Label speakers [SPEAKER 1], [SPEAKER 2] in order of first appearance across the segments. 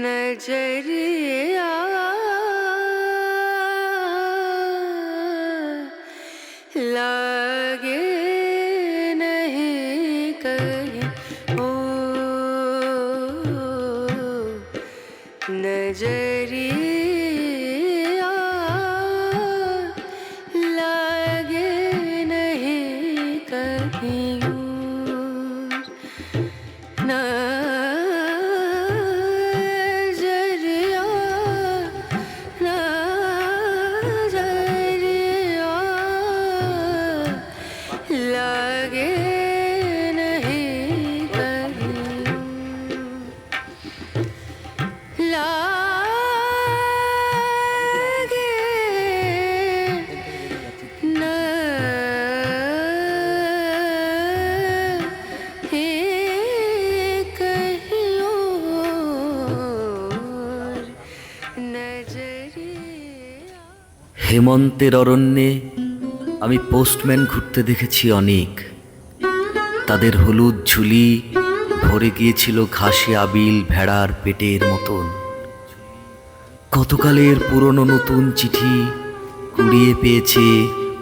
[SPEAKER 1] नजरिया लागे नहीं कहीं ओ नजरिया लागे नहीं कहीं
[SPEAKER 2] হেমন্তের অরণ্যে আমি পোস্টম্যান ঘুরতে দেখেছি অনেক। তাদের হলুদ ঝুলি ভরে গিয়েছিল ঘাসে আবিল ভেড়ার পেটের মতন। কতকালের পুরনো নতুন চিঠি কুড়িয়ে পেয়েছে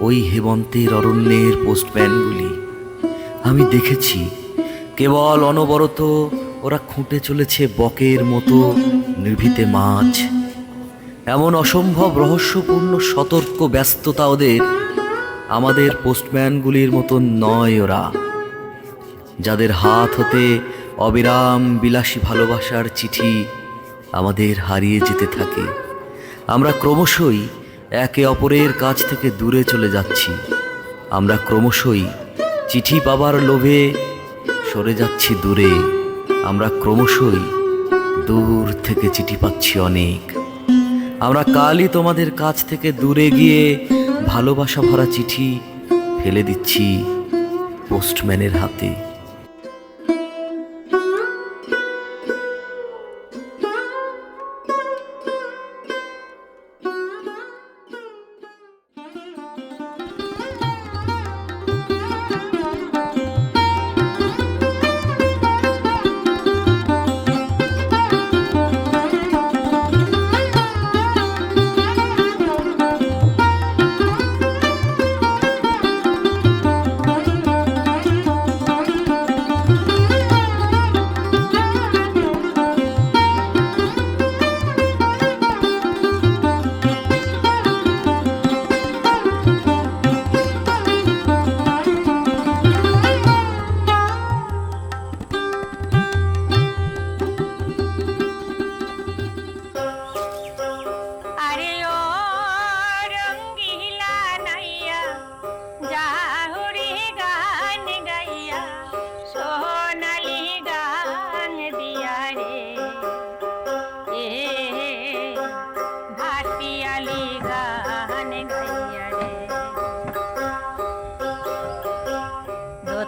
[SPEAKER 2] ওই হেমন্তের অরণ্যের পোস্টম্যানগুলি। আমি দেখেছি কেবল অনবরত ওরা খুঁটে চলেছে বকের মতো নিভৃতে মাছ। এমন অসম্ভব রহস্যপূর্ণ সতর্ক ব্যস্ততা ওদের। আমাদের পোস্টম্যানগুলির মতন নয় ওরা, যাদের হাত হতে অবিরাম বিলাসী ভালোবাসার চিঠি আমাদের হারিয়ে যেতে থাকে। আমরা ক্রমশই একে অপরের কাছ থেকে দূরে চলে যাচ্ছি। আমরা ক্রমশই চিঠি পাবার লোভে সরে যাচ্ছি দূরে। আমরা ক্রমশই দূর থেকে চিঠি পাচ্ছি অনেক। আমরা কালই তোমাদের কাছ থেকে দূরে গিয়ে ভালোবাসা ভরা চিঠি ফেলে দিচ্ছি পোস্টম্যানের হাতে।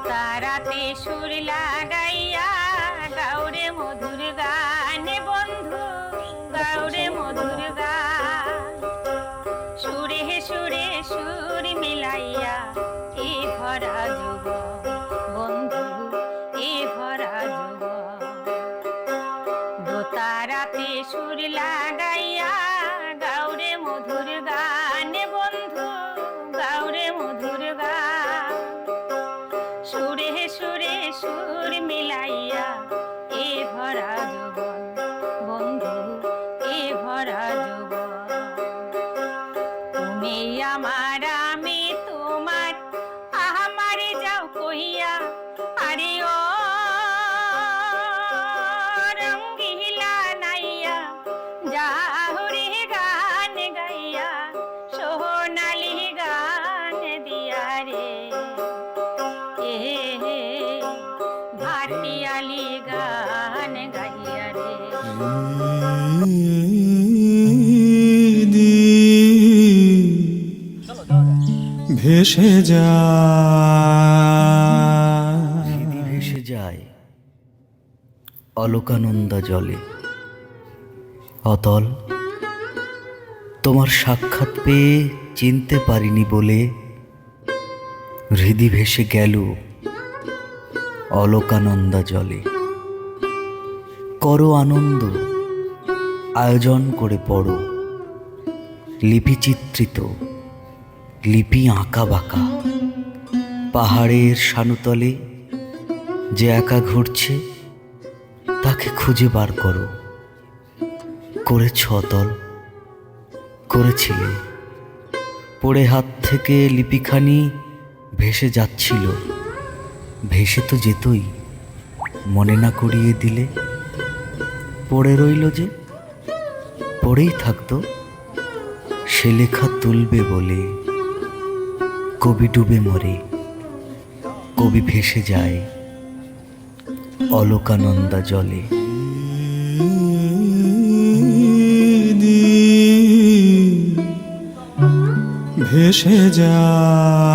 [SPEAKER 1] তারাতে সুর লাগাইয়া গাউরে মধুর গান বন্ধু, গাউরে মধুর গান। সুরে সুরে সুর মিলাইয়া এ ভরা যুগ বন্ধু, এ ভরা যুগ। দোতারাতে সুর লাগাইয়া গাউরে মধুর গান বন্ধু, গাউরে মধুর গান। সুরে সুরে সুর মিল
[SPEAKER 3] ভেসে যায়।
[SPEAKER 2] হৃদি ভেসে যায় অলোকানন্দা জলে। অতল, তোমার সাক্ষাৎ পেয়ে চিনতে পারিনি বলে হৃদি ভেসে গেল অলোকানন্দা জলে। করো আনন্দ, আয়োজন করে পড়ো, লিপি চিত্রিত, লিপি আঁকা বাঁকা। পাহাড়ের শানুতলে যে একা ঘুরছে তাকে খুঁজে বার করো। করেছ অতল, করেছিলে। পড়ে হাত থেকে লিপিখানি ভেসে যাচ্ছিল, ভেসে তো যেতই, মনে না করিয়ে দিলে। পড়ে রইল যে, পড়েই থাকতো, সে লেখা তুলবে বলে। কবি ডুবে মরে, কবি ভেসে যায় অলোকানন্দা জলে।
[SPEAKER 3] ভেসে যায়।